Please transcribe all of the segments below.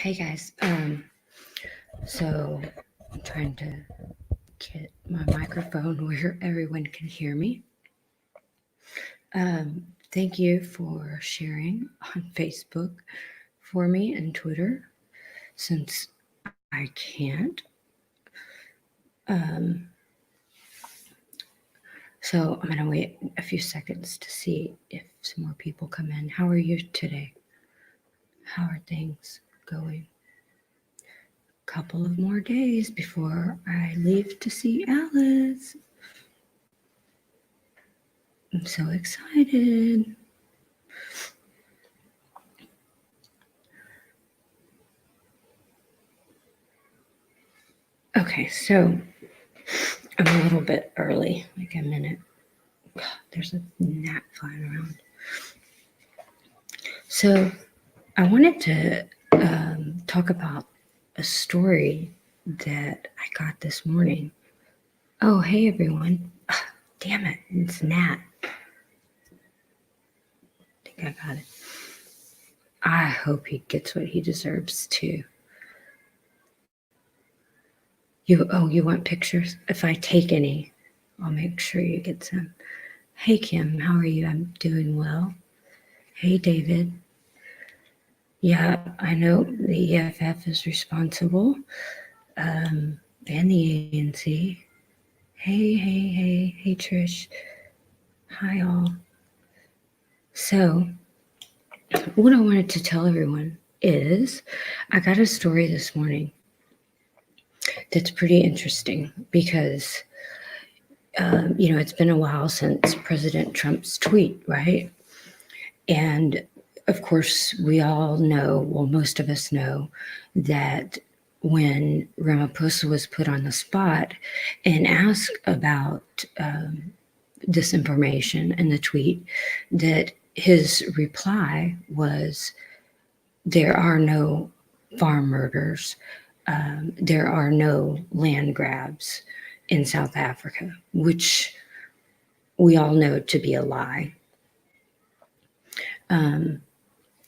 Hey guys, so I'm trying to get my microphone where everyone can hear me. Thank you for sharing on Facebook for me and Twitter, since I can't. So I'm gonna wait a few seconds to see if some more people come in. How are you today? How are things going? Couple of more days before I leave to see Alice. I'm so excited. Okay, so I'm a little bit early, like a minute. God, there's a gnat flying around. So I wanted to talk about a story that I got this morning. Oh, hey everyone. Damn it, it's Nat. I think I got it. I hope he gets what he deserves too. You want pictures? If I take any, I'll make sure you get some. Hey Kim, how are you? I'm doing well. Hey David. Yeah, I know the EFF is responsible, and the ANC. Hey Trish. Hi all. So, what I wanted to tell everyone is I got a story this morning that's pretty interesting because, it's been a while since President Trump's tweet, right? And of course, we all know, well, most of us know, that when Ramaphosa was put on the spot and asked about disinformation in the tweet, that his reply was, there are no farm murders, there are no land grabs in South Africa, which we all know to be a lie.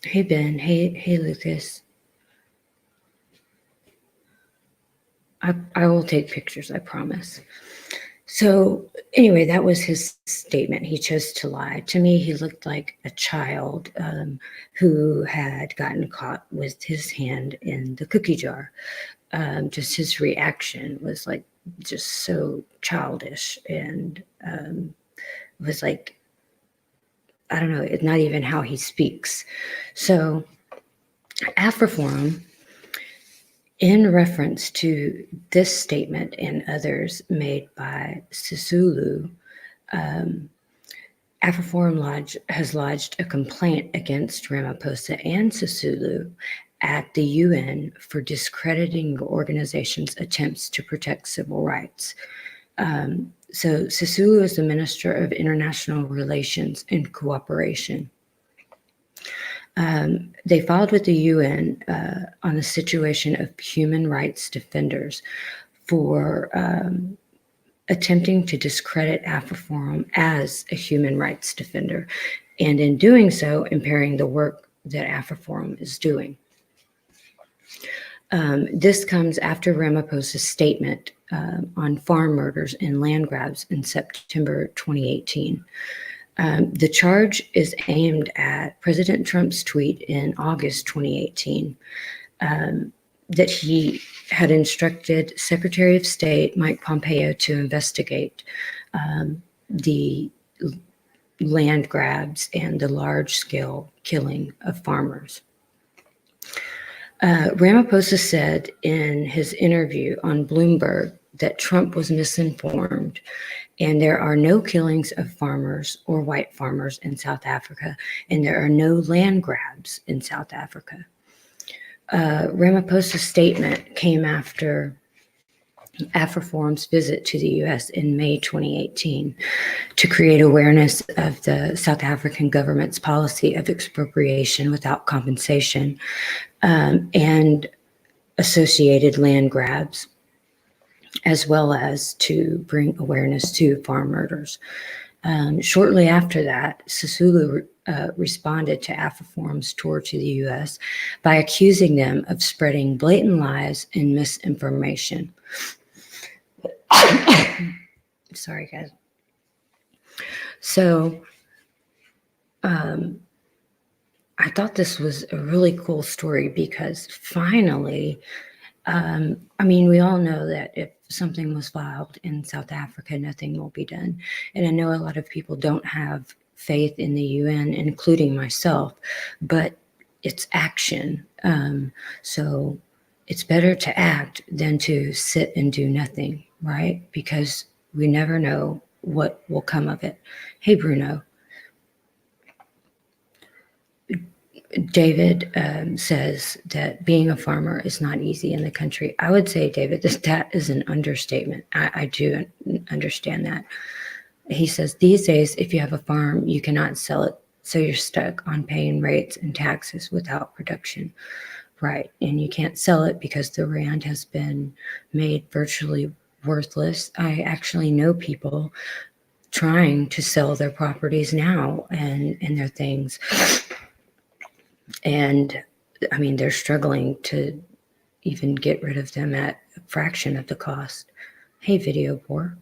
Hey Ben, hey Lucas. I will take pictures, I promise. So anyway, that was his statement. He chose to lie. To me, he looked like a child who had gotten caught with his hand in the cookie jar. Just his reaction was like just so childish, and was like, I don't know, it's not even how he speaks. So Afriforum, in reference to this statement and others made by Sisulu, Afriforum has lodged a complaint against Ramaphosa and Sisulu at the UN for discrediting the organization's attempts to protect civil rights. So Sisulu is the Minister of International Relations and Cooperation. They filed with the UN on the situation of human rights defenders for attempting to discredit Afriforum as a human rights defender, and in doing so, impairing the work that Afriforum is doing. This comes after Ramaphosa's statement on farm murders and land grabs in September 2018. The charge is aimed at President Trump's tweet in August 2018 that he had instructed Secretary of State Mike Pompeo to investigate the land grabs and the large-scale killing of farmers. Ramaphosa said in his interview on Bloomberg that Trump was misinformed and there are no killings of farmers or white farmers in South Africa, and there are no land grabs in South Africa. Ramaphosa's statement came after Afriforum's visit to the US in May 2018 to create awareness of the South African government's policy of expropriation without compensation and associated land grabs, as well as to bring awareness to farm murders. Shortly after that, Sisulu responded to Afriforum's tour to the U.S. by accusing them of spreading blatant lies and misinformation. Sorry, guys. So I thought this was a really cool story because finally, I mean, we all know that if something was filed in South Africa, nothing will be done. And I know a lot of people don't have faith in the UN, including myself, but it's action. So it's better to act than to sit and do nothing, right? Because we never know what will come of it. Hey, Bruno. David says that being a farmer is not easy in the country. I would say, David, that is an understatement. I do understand that. He says, these days, if you have a farm, you cannot sell it. So you're stuck on paying rates and taxes without production. Right. And you can't sell it because the rand has been made virtually worthless. I actually know people trying to sell their properties now and their things. And I mean, they're struggling to even get rid of them at a fraction of the cost. Hey, video poor.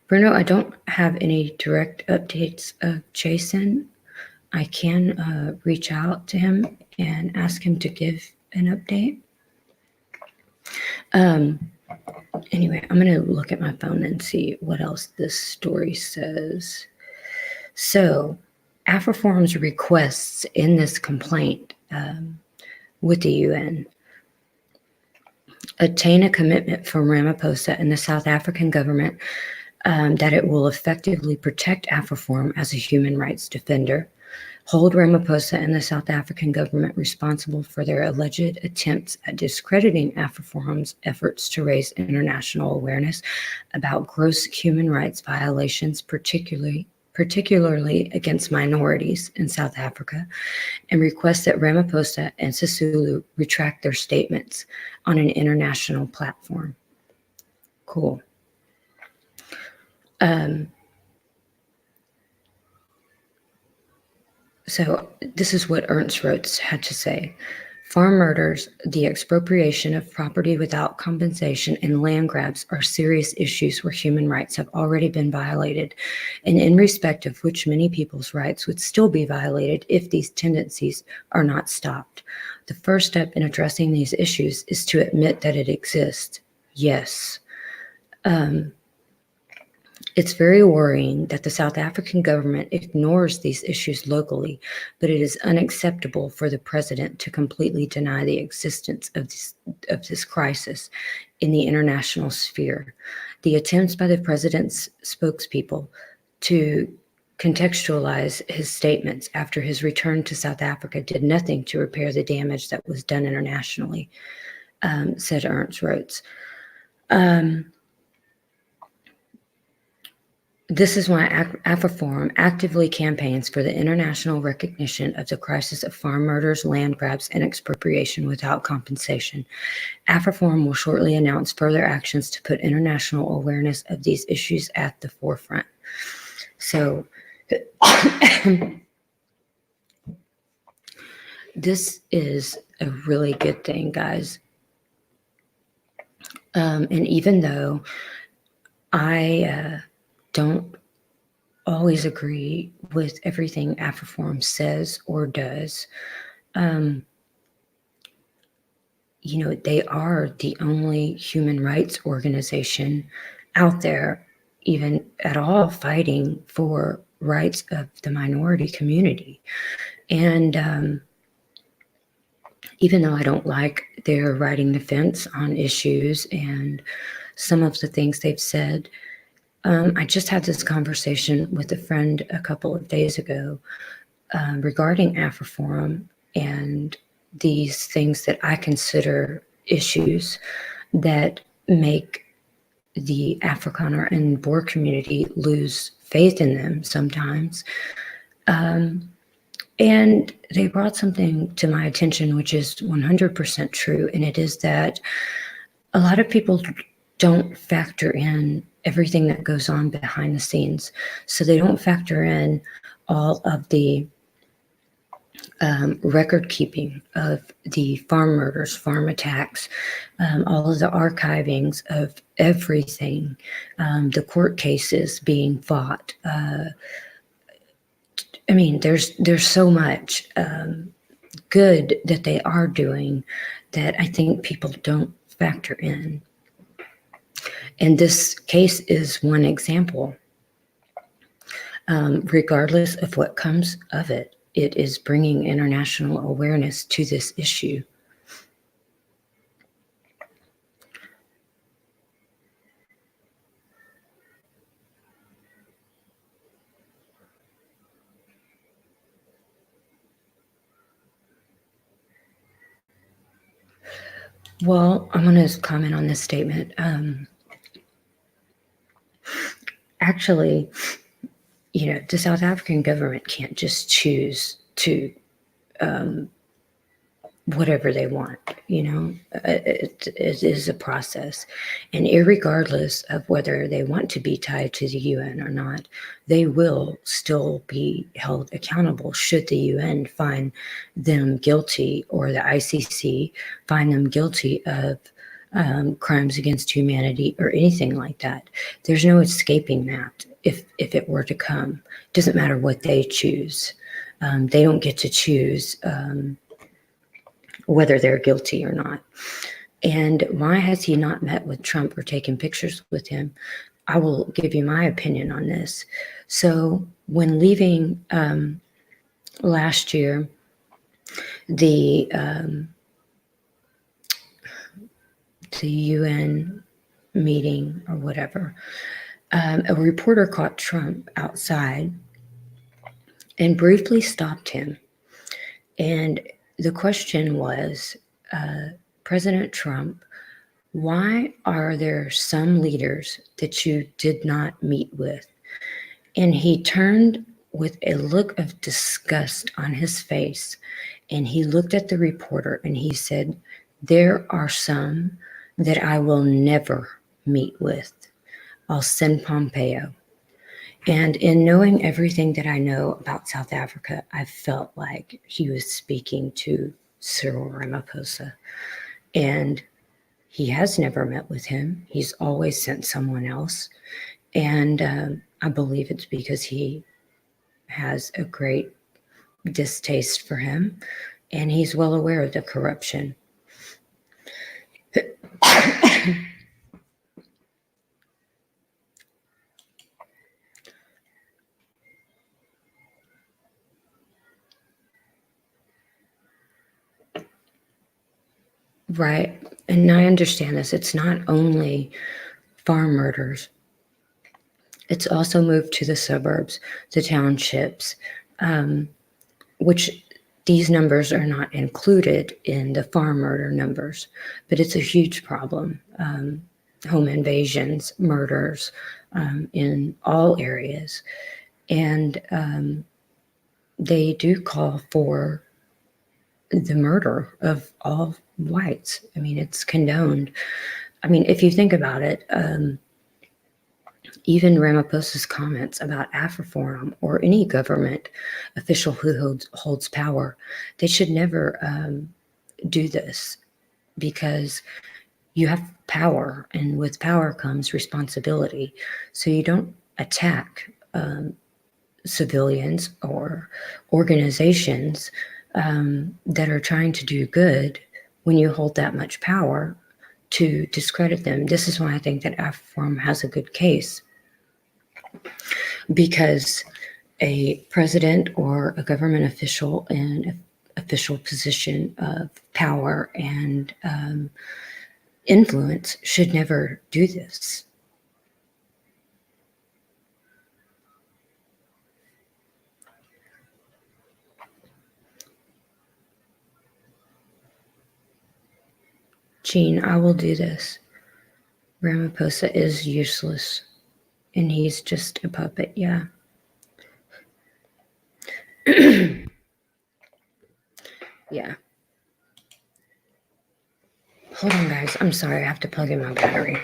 Bruno, I don't have any direct updates of Jason. I can reach out to him and ask him to give an update. Anyway, I'm going to look at my phone and see what else this story says. So, Afriforum's requests in this complaint with the UN attain a commitment from Ramaphosa and the South African government that it will effectively protect Afriforum as a human rights defender, hold Ramaphosa and the South African government responsible for their alleged attempts at discrediting Afriforum's efforts to raise international awareness about gross human rights violations, particularly against minorities in South Africa, and request that Ramaphosa and Sisulu retract their statements on an international platform. Cool. So this is what Ernst Rhodes had to say. Farm murders, the expropriation of property without compensation, and land grabs are serious issues where human rights have already been violated, and in respect of which many people's rights would still be violated if these tendencies are not stopped. The first step in addressing these issues is to admit that it exists. Yes. It's very worrying that the South African government ignores these issues locally, but it is unacceptable for the president to completely deny the existence of this crisis in the international sphere. The attempts by the president's spokespeople to contextualize his statements after his return to South Africa did nothing to repair the damage that was done internationally, said Ernst Rhodes. This is why Afriforum actively campaigns for the international recognition of the crisis of farm murders, land grabs, and expropriation without compensation. Afriforum will shortly announce further actions to put international awareness of these issues at the forefront. So, this is a really good thing, guys. And even though I don't always agree with everything Afriforum says or does, you know, they are the only human rights organization out there, even at all, fighting for rights of the minority community. And even though I don't like their riding the fence on issues and some of the things they've said, I just had this conversation with a friend a couple of days ago regarding Afriforum and these things that I consider issues that make the Afrikaner and Boer community lose faith in them sometimes. And they brought something to my attention, which is 100% true, and it is that a lot of people don't factor in everything that goes on behind the scenes. So they don't factor in all of the record keeping of the farm murders, farm attacks, all of the archivings of everything, the court cases being fought. I mean, there's so much good that they are doing that I think people don't factor in. And this case is one example. Regardless of what comes of it, it is bringing international awareness to this issue. Well, I'm going to comment on this statement. Actually, you know, the South African government can't just choose to whatever they want, you know. It is a process. And irregardless of whether they want to be tied to the UN or not, they will still be held accountable should the UN find them guilty, or the ICC find them guilty of crimes against humanity or anything like that. There's no escaping that if it were to come. It doesn't matter what they choose. They don't get to choose whether they're guilty or not. And why has he not met with Trump or taken pictures with him? I will give you my opinion on this. So when leaving last year, the UN meeting or whatever, a reporter caught Trump outside and briefly stopped him. And the question was, President Trump, why are there some leaders that you did not meet with? And he turned with a look of disgust on his face, and he looked at the reporter and he said, there are some that I will never meet with. I'll send Pompeo. And in knowing everything that I know about South Africa, I felt like he was speaking to Cyril Ramaphosa. And he has never met with him. He's always sent someone else. And I believe it's because he has a great distaste for him, and he's well aware of the corruption. Right. And I understand this. It's not only farm murders. It's also moved to the suburbs, the townships, which these numbers are not included in the farm murder numbers, but it's a huge problem. Home invasions, murders in all areas. And they do call for the murder of all whites. I mean, it's condoned. I mean, if you think about it, even Ramaphosa's comments about Afriforum or any government official who holds power, they should never do this, because you have power, and with power comes responsibility. So you don't attack civilians or organizations that are trying to do good when you hold that much power to discredit them. This is why I think that Afriforum has a good case, because a president or a government official in an official position of power and influence should never do this. Gene, I will do this. Ramaphosa is useless, and he's just a puppet, yeah. Yeah. Hold on, guys. I'm sorry. I have to plug in my battery.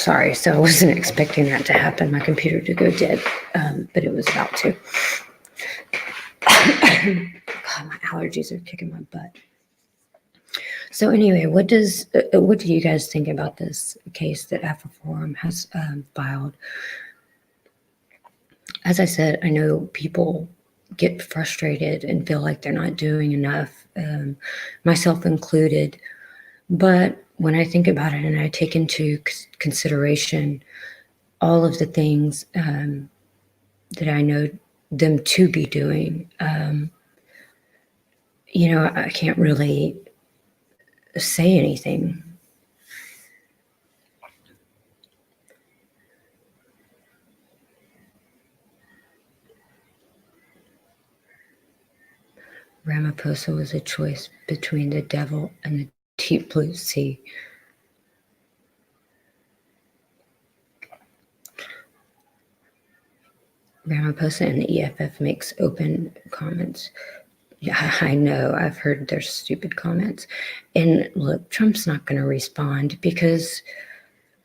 Sorry, so I wasn't expecting that to happen, my computer to go dead, but it was about to. God, my allergies are kicking my butt. So anyway, what do you guys think about this case that Afriforum has filed? As I said, I know people get frustrated and feel like they're not doing enough, myself included. But when I think about it and I take into consideration all of the things that I know them to be doing, I can't really say anything. Ramaphosa was a choice between the devil and the deep blue sea. Ramaphosa and the EFF makes open comments. Yeah, I know. I've heard their stupid comments. And look, Trump's not going to respond because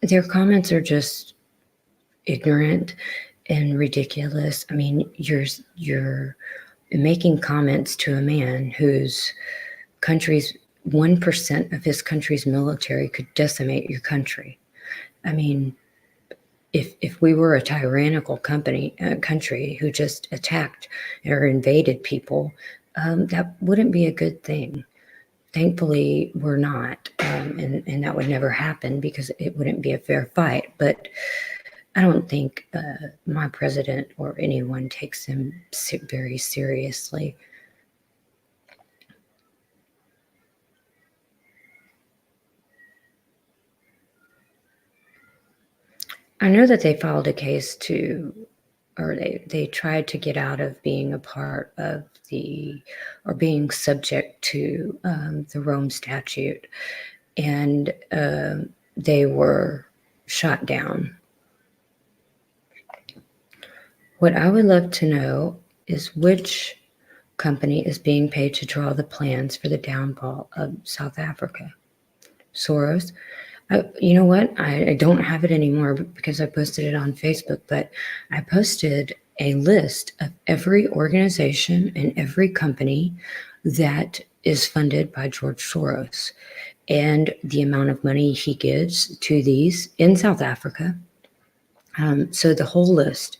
their comments are just ignorant and ridiculous. I mean, you're making comments to a man whose country's 1% of his country's military could decimate your country. I mean, if we were a tyrannical country who just attacked or invaded people, that wouldn't be a good thing. Thankfully, we're not, and that would never happen because it wouldn't be a fair fight. But I don't think my president or anyone takes him very seriously. I know that they filed a case or they tried to get out of being a part of or being subject to the Rome Statute, and they were shot down. What I would love to know is which company is being paid to draw the plans for the downfall of South Africa. Soros? You know what? I don't have it anymore because I posted it on Facebook, but I posted a list of every organization and every company that is funded by George Soros and the amount of money he gives to these in South Africa. So the whole list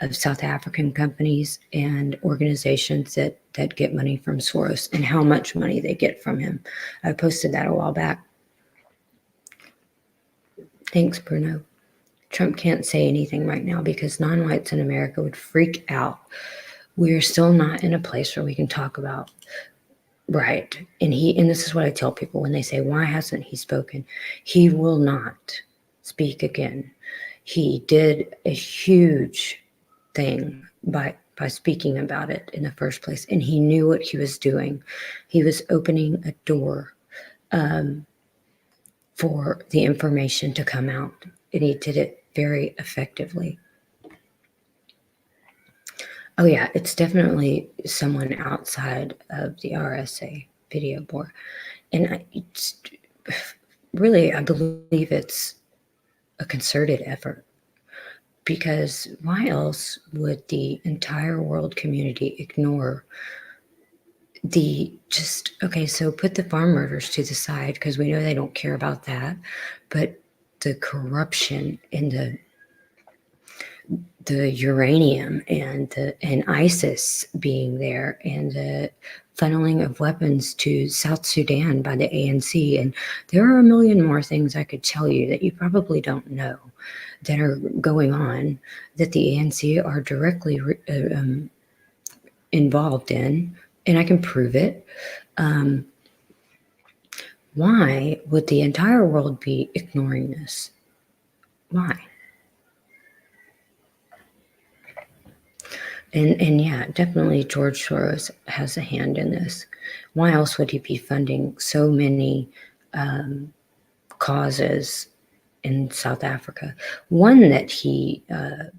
of South African companies and organizations that get money from Soros and how much money they get from him. I posted that a while back. Thanks, Bruno. Trump can't say anything right now because non-whites in America would freak out. We're still not in a place where we can talk about right. And this is what I tell people when they say, why hasn't he spoken? He will not speak again. He did a huge thing by speaking about it in the first place. And he knew what he was doing. He was opening a door for the information to come out, and he did it very effectively. Oh yeah, it's definitely someone outside of the RSA video board. And I believe it's a concerted effort, because why else would the entire world community ignore so put the farm murders to the side because we know they don't care about that, but the corruption and the uranium and ISIS being there and the funneling of weapons to South Sudan by the ANC. And there are a million more things I could tell you that you probably don't know that are going on that the ANC are directly involved in, and I can prove it. Why would the entire world be ignoring this? Why? And yeah, definitely George Soros has a hand in this. Why else would he be funding so many causes in South Africa? One that he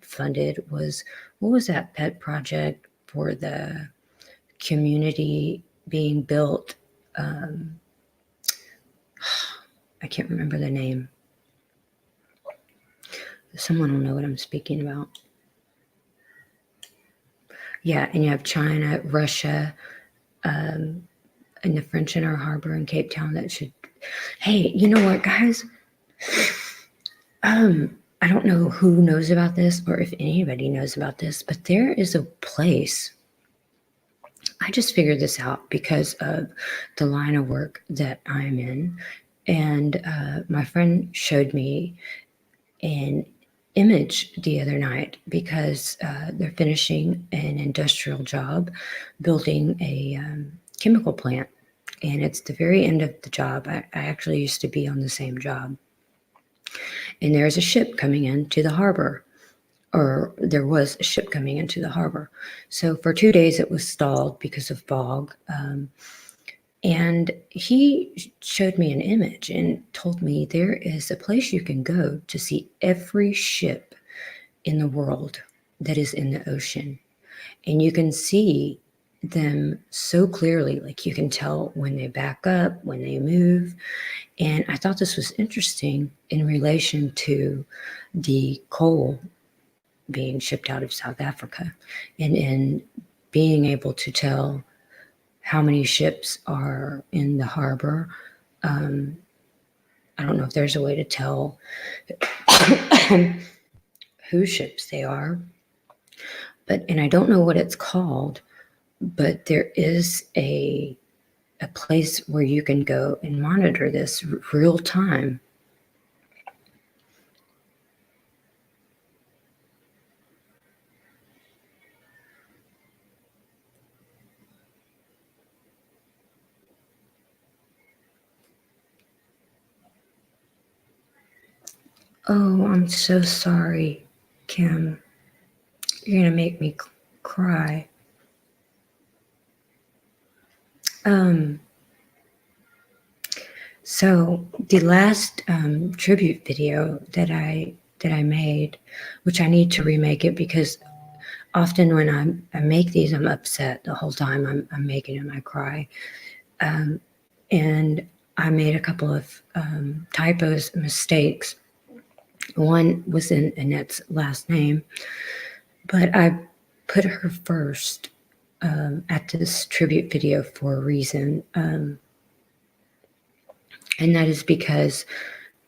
funded was, what was that pet project for the community being built? I can't remember the name. Someone will know what I'm speaking about. Yeah, and you have China, Russia, and the French Inner Harbor in Cape Town that should. Hey, you know what, guys? I don't know who knows about this or if anybody knows about this, but there is a place. I just figured this out because of the line of work that I'm in. And my friend showed me an image the other night because they're finishing an industrial job building a chemical plant. And it's the very end of the job. I actually used to be on the same job. And there's a ship coming into the harbor, or there was a ship coming into the harbor. So for 2 days it was stalled because of fog. And he showed me an image and told me there is a place you can go to see every ship in the world that is in the ocean. And you can see them so clearly, like you can tell when they back up, when they move. And I thought this was interesting in relation to the coal being shipped out of South Africa, and in being able to tell how many ships are in the harbor. I don't know if there's a way to tell whose ships they are, and I don't know what it's called, but there is a place where you can go and monitor this real time. Oh, I'm so sorry, Kim. You're gonna make me cry. So the last tribute video that I made, which I need to remake it because often when I make these, I'm upset the whole time I'm making them. I cry, and I made a couple of typos, mistakes. One was in Annette's last name, but I put her first at this tribute video for a reason. And that is because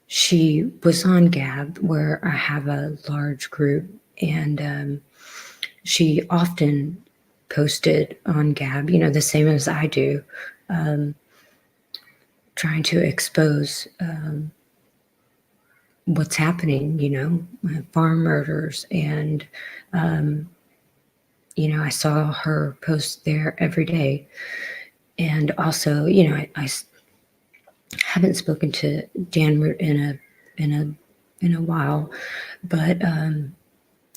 she was on Gab, where I have a large group, and she often posted on Gab, the same as I do, trying to expose what's happening, farm murders. And, I saw her post there every day. And also, I haven't spoken to Dan Root in a while, but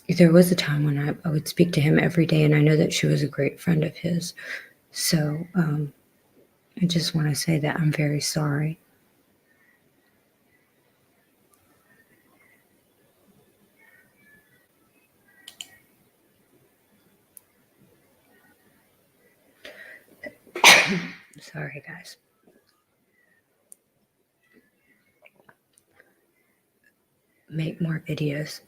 there was a time when I would speak to him every day, and I know that she was a great friend of his. So I just want to say that I'm very sorry. Sorry, guys. Make more videos,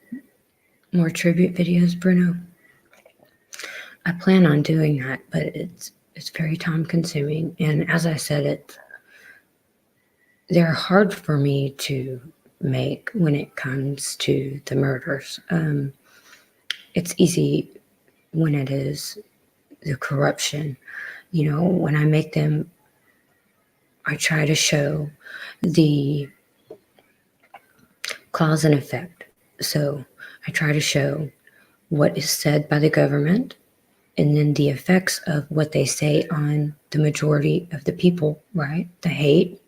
more tribute videos, Bruno. I plan on doing that, but it's very time consuming, and as I said, they're hard for me to make when it comes to the murders. It's easy when it is the corruption. When I make them, I try to show the cause and effect. So I try to show what is said by the government and then the effects of what they say on the majority of the people, right? The hate.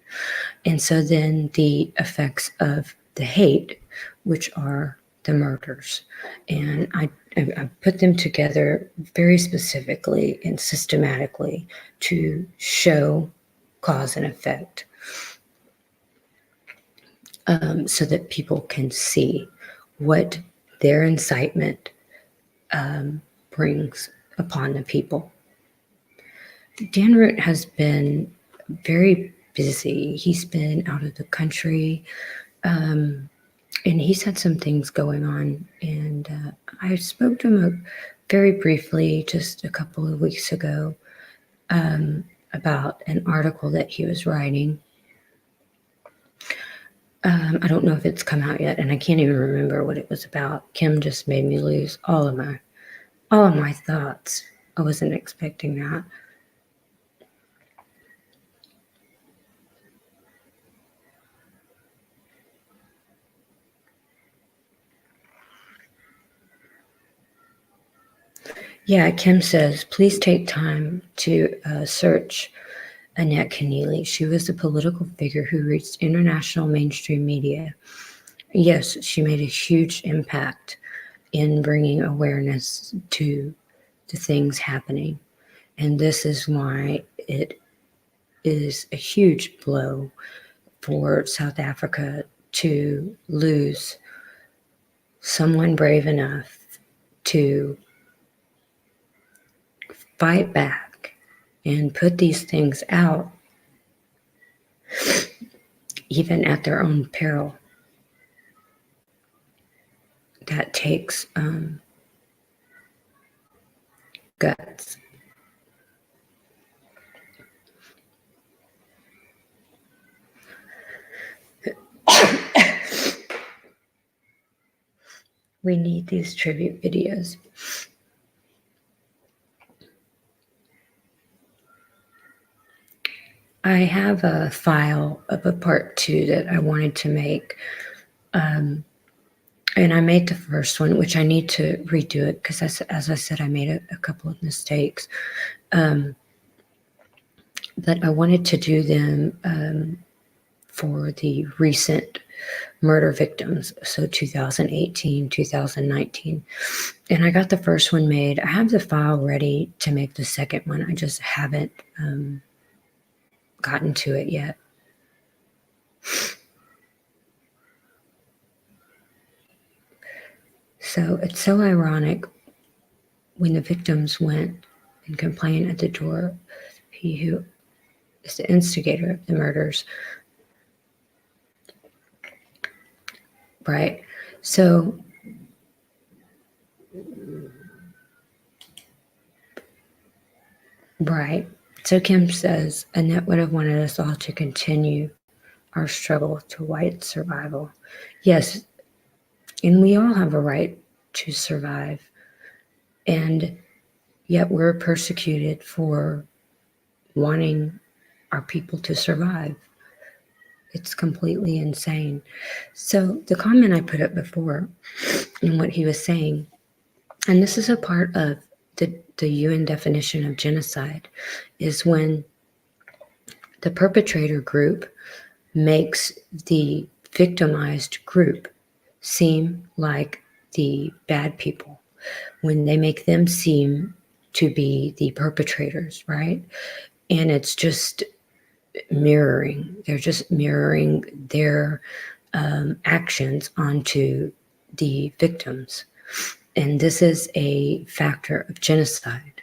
And so then the effects of the hate, which are the murders. And I put them together very specifically and systematically to show cause and effect, so that people can see what their incitement brings upon the people. Dan Root has been very busy. He's been out of the country, and he's had some things going on. And I spoke to him very briefly just a couple of weeks ago about an article that he was writing. I don't know if it's come out yet, and I can't even remember what it was about. Kim just made me lose all of my thoughts. I wasn't expecting that. Yeah, Kim says, please take time to search Annette Keneally. She was a political figure who reached international mainstream media. Yes, she made a huge impact in bringing awareness to the things happening. And this is why it is a huge blow for South Africa to lose someone brave enough to fight back and put these things out, even at their own peril. That takes guts. We need these tribute videos. I have a file of a part 2 that I wanted to make. And I made the first one, which I need to redo it because, as I said, I made a couple of mistakes. But I wanted to do them for the recent murder victims, so 2018, 2019. And I got the first one made. I have the file ready to make the second one. I just haven't gotten to it yet. So it's so ironic when the victims went and complained at the door, he who is the instigator of the murders, right? So right. So Kim says, Annette would have wanted us all to continue our struggle to white survival. Yes, and we all have a right to survive. And yet we're persecuted for wanting our people to survive. It's completely insane. So the comment I put up before and what he was saying, and this is a part of the UN definition of genocide, is when the perpetrator group makes the victimized group seem like the bad people, when they make them seem to be the perpetrators, right? And it's just mirroring. They're just mirroring their actions onto the victims. And this is a factor of genocide.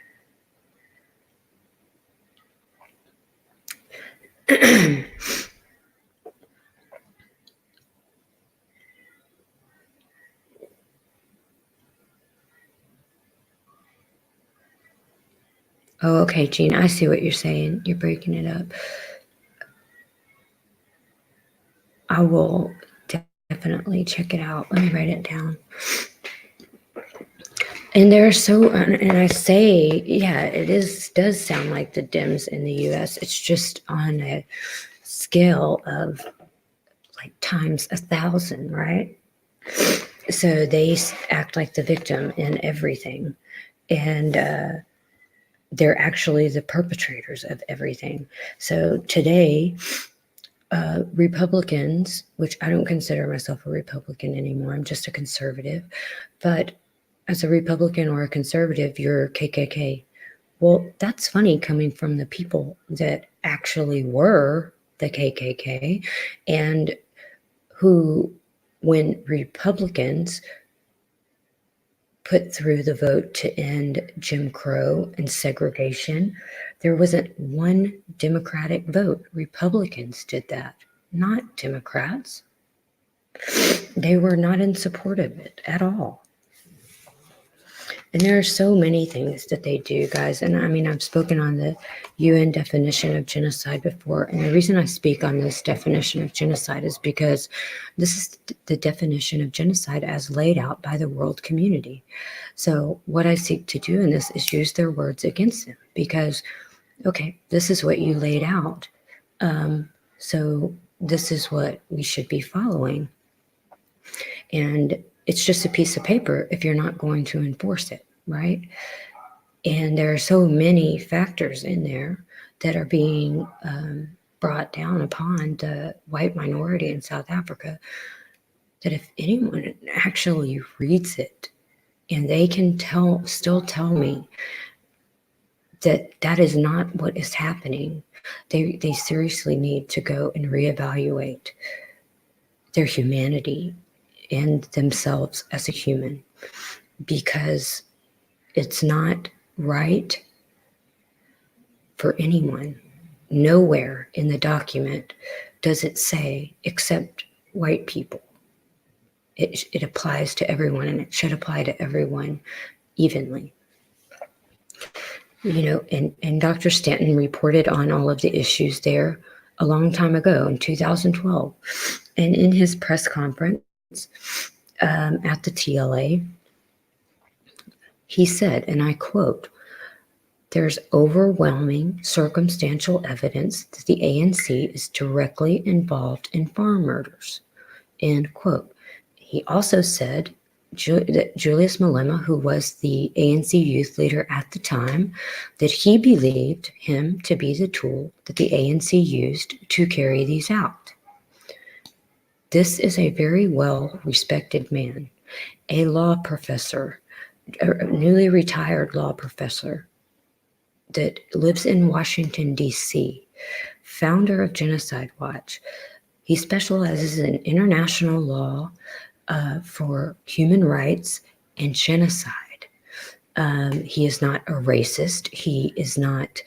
Oh, okay, Jean, I see what you're saying. You're breaking it up. I will definitely check it out. Let me write it down. And they're so, and I say, yeah, does sound like the Dems in the US. It's just on a scale of like times 1,000, right? So they act like the victim in everything. And they're actually the perpetrators of everything. So today, Republicans, which I don't consider myself a Republican anymore, I'm just a conservative, but as a Republican or a conservative, you're KKK. Well, that's funny coming from the people that actually were the KKK and who, when Republicans put through the vote to end Jim Crow and segregation, there wasn't one Democratic vote. Republicans did that, not Democrats. They were not in support of it at all. And there are so many things that they do, guys. And I mean, I've spoken on the UN definition of genocide before. And the reason I speak on this definition of genocide is because this is the definition of genocide as laid out by the world community. So what I seek to do in this is use their words against them because, okay, this is what you laid out. So this is what we should be following. And it's just a piece of paper if you're not going to enforce it, right? And there are so many factors in there that are being brought down upon the white minority in South Africa that if anyone actually reads it and they can still tell me that that is not what is happening, they seriously need to go and reevaluate their humanity and themselves as a human, because it's not right for anyone. Nowhere in the document does it say except white people. It applies to everyone, and it should apply to everyone evenly. You know, and Dr. Stanton reported on all of the issues there a long time ago in 2012. And in his press conference, at the TLA, he said, and I quote, "There's overwhelming circumstantial evidence that the ANC is directly involved in farm murders," end quote. He also said that Julius Malema, who was the ANC youth leader at the time, that he believed him to be the tool that the ANC used to carry these out. This is a very well-respected man, a law professor, a newly retired law professor that lives in Washington, D.C., founder of Genocide Watch. He specializes in international law for human rights and genocide. He is not a racist. He is not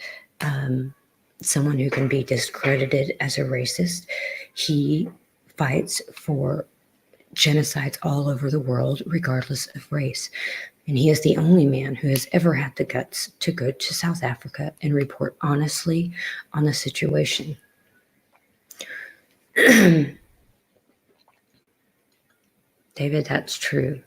someone who can be discredited as a racist. He fights for genocides all over the world, regardless of race. And he is the only man who has ever had the guts to go to South Africa and report honestly on the situation. David, that's true.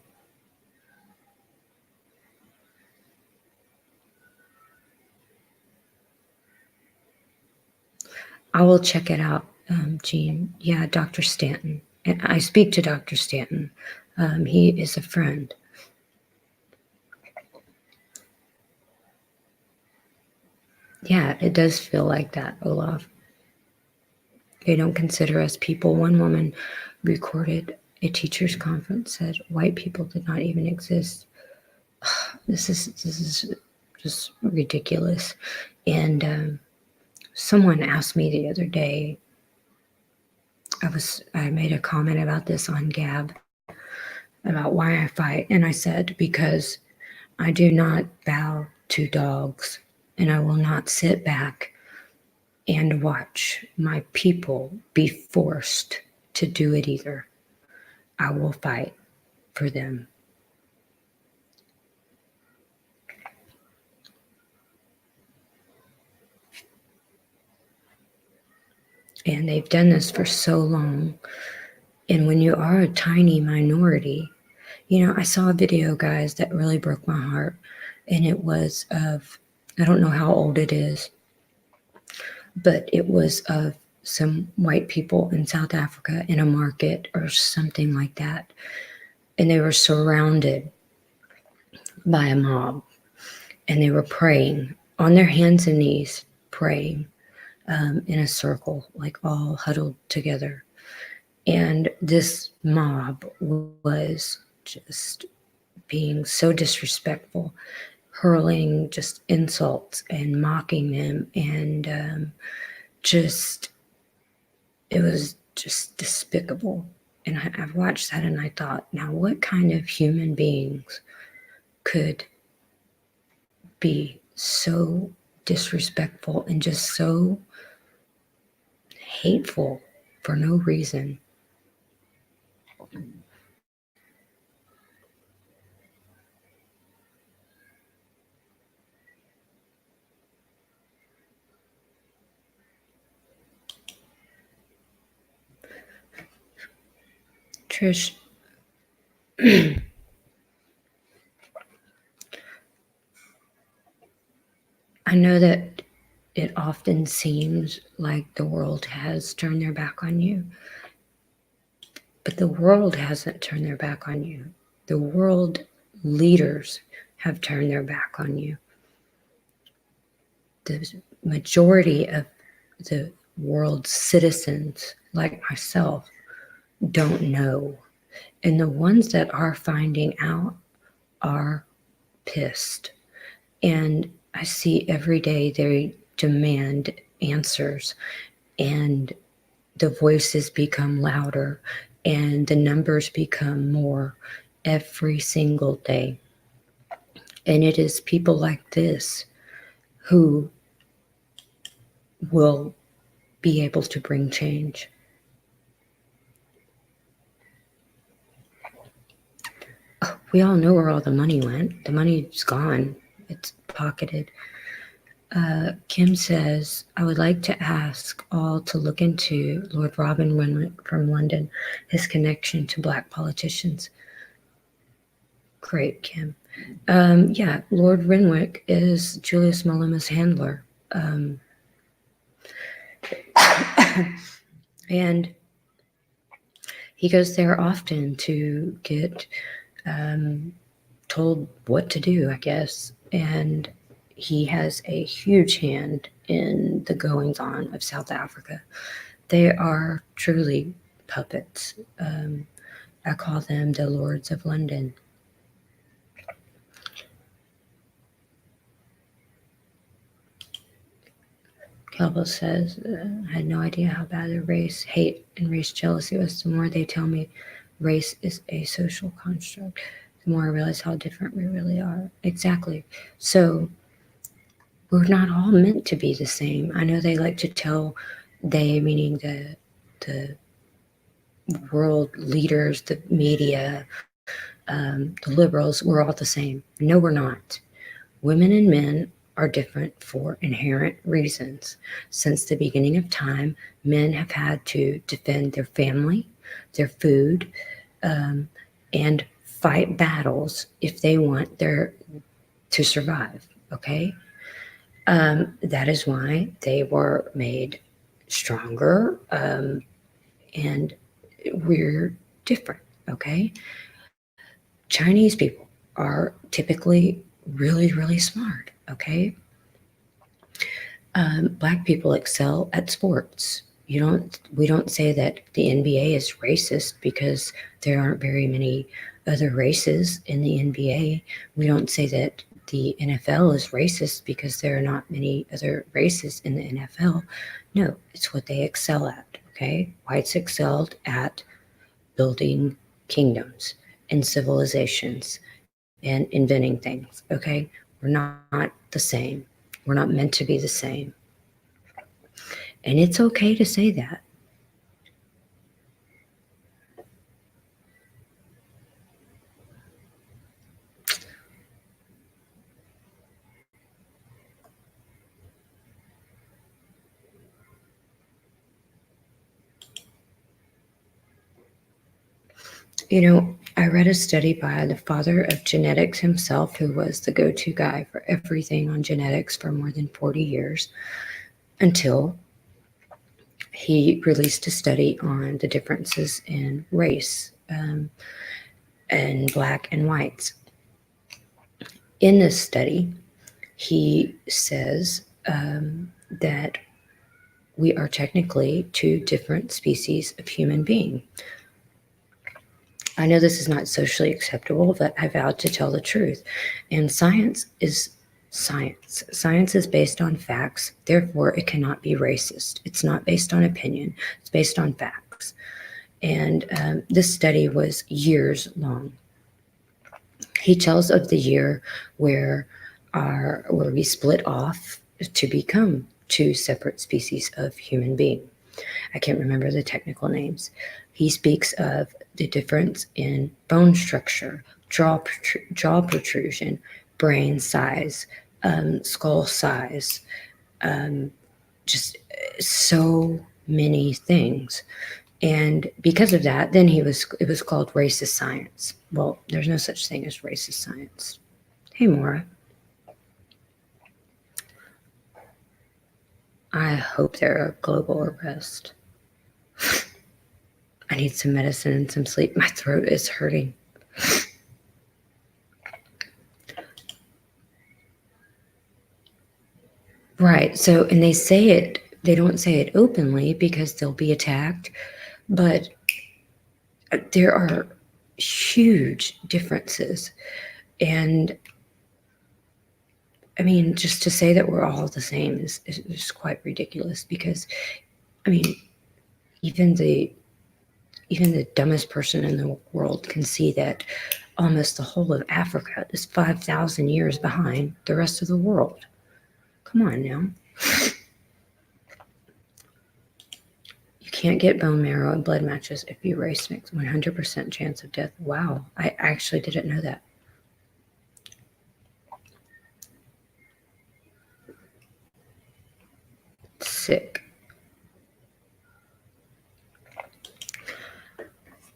I will check it out, Jean. Yeah, Dr. Stanton. And I speak to Dr. Stanton. He is a friend. Yeah, it does feel like that, Olaf. They don't consider us people. One woman recorded a teachers' conference, said white people did not even exist. This is just ridiculous. And someone asked me the other day, I made a comment about this on Gab, about why I fight. And I said, because I do not bow to dogs, and I will not sit back and watch my people be forced to do it either. I will fight for them. And they've done this for so long. And when you are a tiny minority, you know, I saw a video, guys, that really broke my heart. And it was of, I don't know how old it is, but it was of some white people in South Africa in a market or something like that. And they were surrounded by a mob. And they were praying on their hands and knees, praying in a circle, like all huddled together. And this mob was just being so disrespectful, hurling just insults and mocking them, and it was just despicable. And I've watched that and I thought, now what kind of human beings could be so disrespectful and just so hateful for no reason? Trish, I know that it often seems like the world has turned their back on you, but the world hasn't turned their back on you. The world leaders have turned their back on you. The majority of the world's citizens, like myself, don't know. And the ones that are finding out are pissed. And I see every day they demand answers, and the voices become louder and the numbers become more every single day. And it is people like this who will be able to bring change. We all know where all the money went. The money's gone. It's pocketed. Kim says, I would like to ask all to look into Lord Robin Renwick from London, his connection to Black politicians. Great, Kim. Yeah, Lord Renwick is Julius Malema's handler. And he goes there often to get told what to do, I guess. And he has a huge hand in the goings on of South Africa. They are truly puppets. I call them the Lords of London. Kelbo says, I had no idea how bad the race hate and race jealousy was. The more they tell me race is a social construct, the more I realize how different we really are. Exactly. So we're not all meant to be the same. I know they like to tell, they meaning the world leaders, the media, the liberals, we're all the same. No, we're not. Women and men are different for inherent reasons. Since the beginning of time, men have had to defend their family, their food, and fight battles if they want to survive, okay? That is why they were made stronger, and we're different, okay? Chinese people are typically really, really smart, okay? Black people excel at sports. We don't say that the NBA is racist because there aren't very many other races in the NBA. We don't say that the NFL is racist because there are not many other races in the NFL. No, it's what they excel at, okay? Whites excelled at building kingdoms and civilizations and inventing things, okay? We're not the same. We're not meant to be the same. And it's okay to say that. You know, I read a study by the father of genetics himself, who was the go-to guy for everything on genetics for more than 40 years, until he released a study on the differences in race and Black and whites. In this study, he says that we are technically two different species of human being. I know this is not socially acceptable, but I vowed to tell the truth. And science is science. Science is based on facts. Therefore, it cannot be racist. It's not based on opinion. It's based on facts. And this study was years long. He tells of the year where we split off to become two separate species of human being. I can't remember the technical names. He speaks of the difference in bone structure, jaw protrusion, brain size, skull size, just so many things. And because of that, then it was called racist science. Well, there's no such thing as racist science. Hey, Maura. I hope there are global arrest. I need some medicine and some sleep. My throat is hurting. Right. So, and they don't say it openly because they'll be attacked, but there are huge differences. And I mean, just to say that we're all the same is quite ridiculous because, I mean, even the dumbest person in the world can see that almost the whole of Africa is 5,000 years behind the rest of the world. Come on now. You can't get bone marrow and blood matches if you race mix. 100% chance of death. Wow. I actually didn't know that. Sick.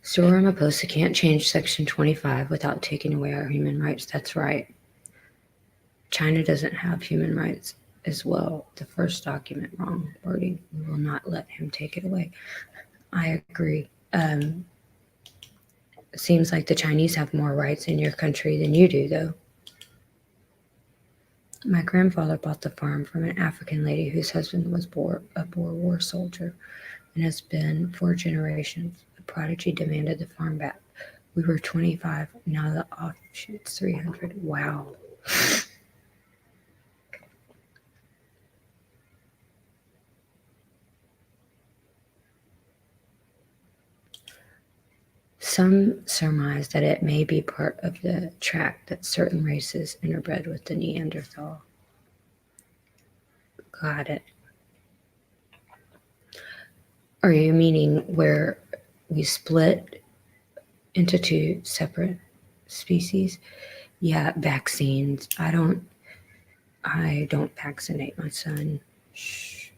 So Ramaphosa can't change Section 25 without taking away our human rights. That's right. China doesn't have human rights as well. The first document, wrong wording. We will not let him take it away. I agree. It seems like the Chinese have more rights in your country than you do, though. My grandfather bought the farm from an African lady whose husband was a Boer War soldier and has been 4 generations. The Prodigy demanded the farm back. We were 25. Now the offshoot's 300. Wow. Some surmise that it may be part of the track that certain races interbred with the Neanderthal. Got it. Are you meaning where we split into two separate species? Yeah, vaccines. I don't vaccinate my son. Shh.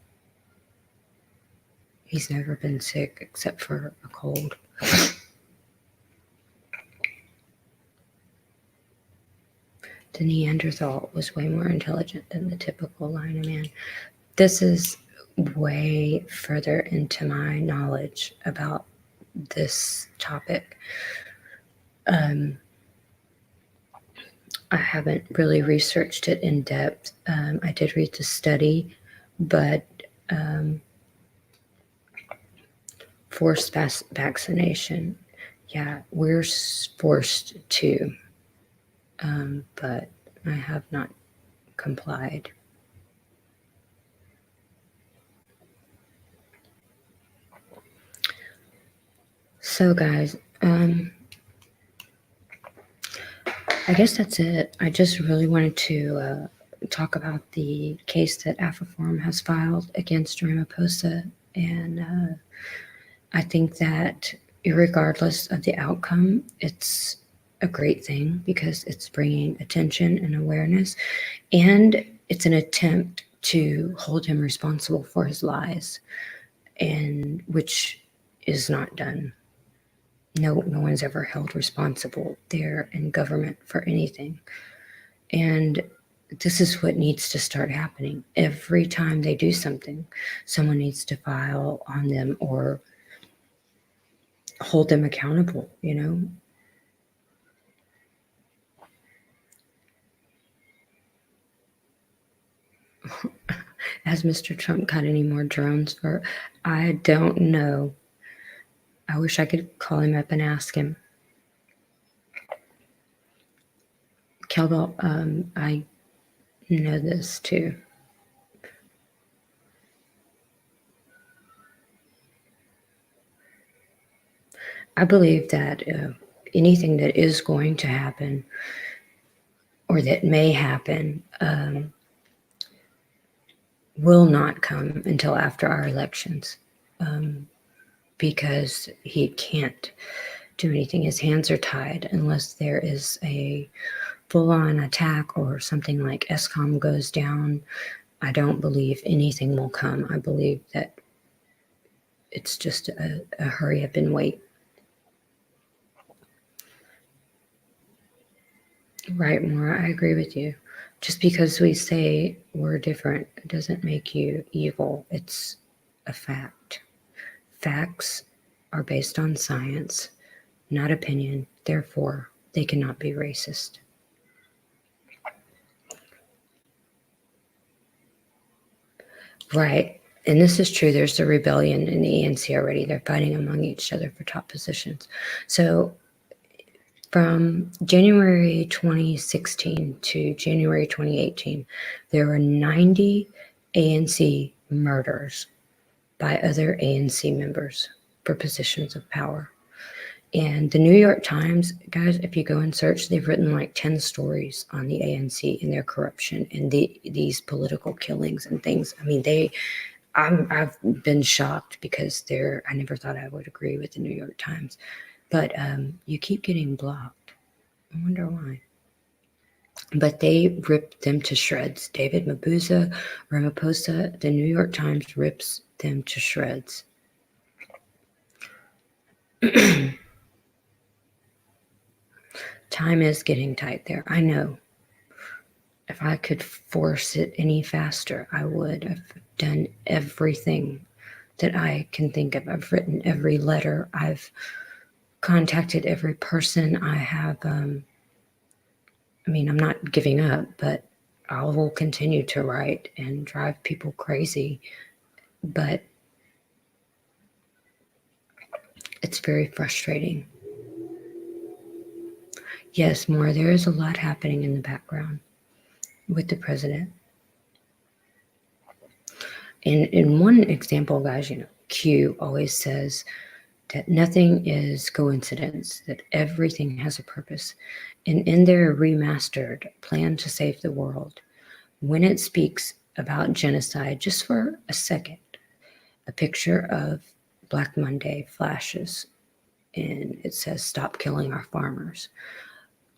He's never been sick except for a cold. The Neanderthal was way more intelligent than the typical line of man. This is way further into my knowledge about this topic. I haven't really researched it in depth. I did read the study, but forced vaccination, yeah, we're forced to, but I have not complied. So guys, I guess that's it. I just really wanted to talk about the case that Afriforum has filed against Ramaphosa, and I think that regardless of the outcome, it's a great thing because it's bringing attention and awareness, and it's an attempt to hold him responsible for his lies, and which is not done. No one's ever held responsible there in government for anything. And this is what needs to start happening. Every time they do something, someone needs to file on them or hold them accountable, you know? Has Mr. Trump got any more drones for? I don't know. I wish I could call him up and ask him. Kelbel, I know this too. I believe that anything that is going to happen or that may happen will not come until after our elections, because he can't do anything. His hands are tied unless there is a full-on attack or something like ESCOM goes down. I don't believe anything will come. I believe that it's just a hurry up and wait. Right, Maura, I agree with you. Just because we say we're different doesn't make you evil. It's a fact. Facts are based on science, not opinion. Therefore, they cannot be racist. Right. And this is true. There's a rebellion in the ANC already. They're fighting among each other for top positions. So from January 2016 to January 2018, there were 90 ANC murders by other ANC members for positions of power. And the New York Times, guys, if you go and search, they've written like 10 stories on the ANC and their corruption and these political killings and things. I mean, I've been shocked because I never thought I would agree with the New York Times. But you keep getting blocked. I wonder why. But they ripped them to shreds. David Mabuza, Ramaphosa, the New York Times rips them to shreds. Time is getting tight there. I know. If I could force it any faster, I would. I've done everything that I can think of. I've written every letter. I've contacted every person. I have, I'm not giving up, but I will continue to write and drive people crazy. But it's very frustrating. Yes, Maura, there is a lot happening in the background with the president. And in one example, guys, Q always says that nothing is coincidence, that everything has a purpose. And in their remastered Plan to Save the World, when it speaks about genocide, just for a second, a picture of Black Monday flashes and it says, "Stop killing our farmers."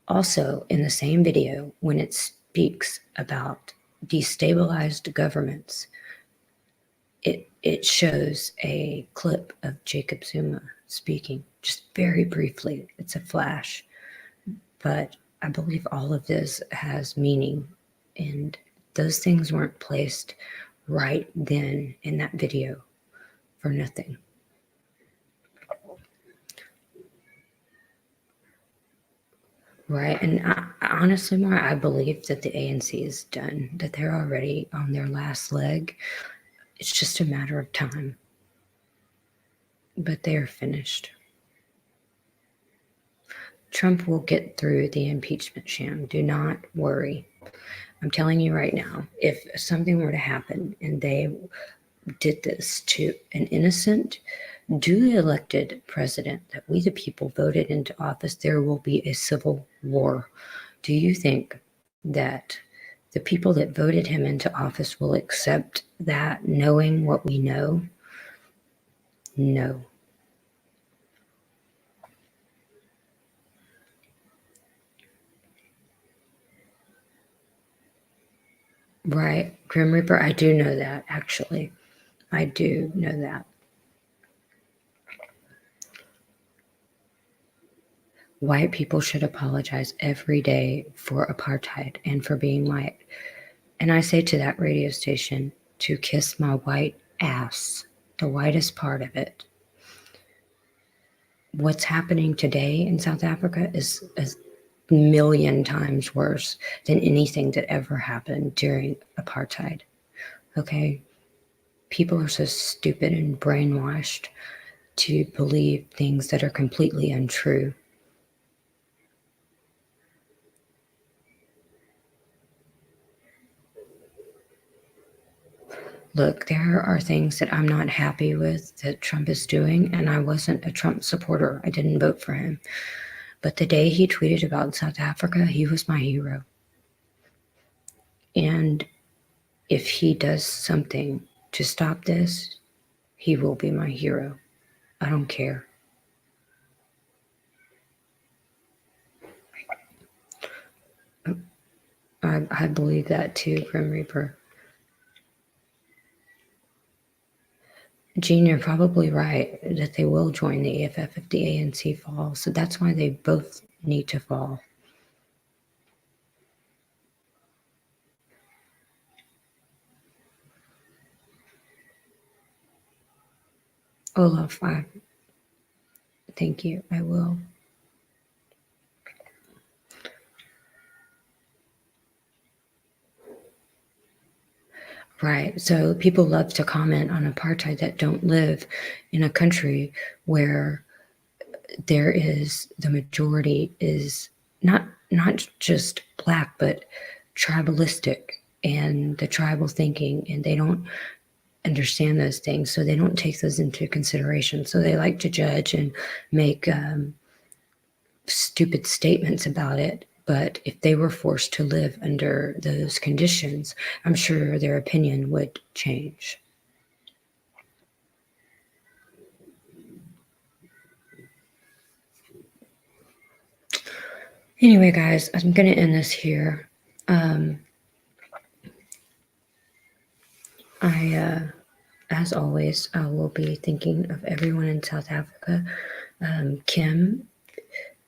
Also, in the same video, when it speaks about destabilized governments, it shows a clip of Jacob Zuma speaking, just very briefly. It's a flash. But I believe all of this has meaning, and those things weren't placed right then in that video for nothing. Right, and honestly, Maura, I believe that the ANC is done, that they're already on their last leg. It's just a matter of time. But they are finished. Trump will get through the impeachment sham. Do not worry. I'm telling you right now, if something were to happen and they did this to an innocent, duly elected president that we the people voted into office, there will be a civil war. Do you think that the people that voted him into office will accept that, knowing what we know? No. Right, Grim Reaper, I do know that, actually. I do know that. White people should apologize every day for apartheid and for being white. And I say to that radio station to kiss my white ass, the whitest part of it. What's happening today in South Africa is a million times worse than anything that ever happened during apartheid. okay? People are so stupid and brainwashed to believe things that are completely untrue. Look, there are things that I'm not happy with that Trump is doing, and I wasn't a Trump supporter. I didn't vote for him. But the day he tweeted about South Africa, he was my hero. And if he does something to stop this, he will be my hero. I don't care. I believe that too, Grim Reaper. Gene, you're probably right that they will join the EFF if the ANC falls. So that's why they both need to fall. Olaf, thank you. I will. Right. So people love to comment on apartheid that don't live in a country where there is the majority is not just Black, but tribalistic and the tribal thinking, and they don't understand those things, so they don't take those into consideration. So they like to judge and make stupid statements about it. But if they were forced to live under those conditions, I'm sure their opinion would change. Anyway, guys, I'm going to end this here. As always, I will be thinking of everyone in South Africa. Kim,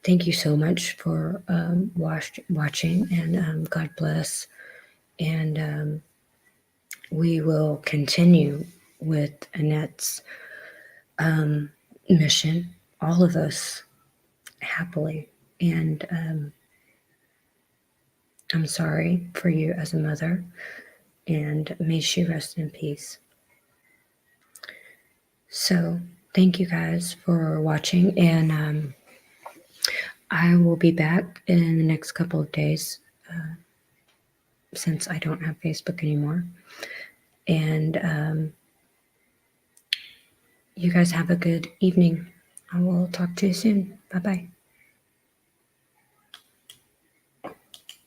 thank you so much for watching, and God bless. And we will continue with Annette's mission, all of us, happily. And I'm sorry for you as a mother, and may she rest in peace. So thank you guys for watching, and I will be back in the next couple of days since I don't have Facebook anymore. And you guys have a good evening. I will talk to you soon. Bye-bye.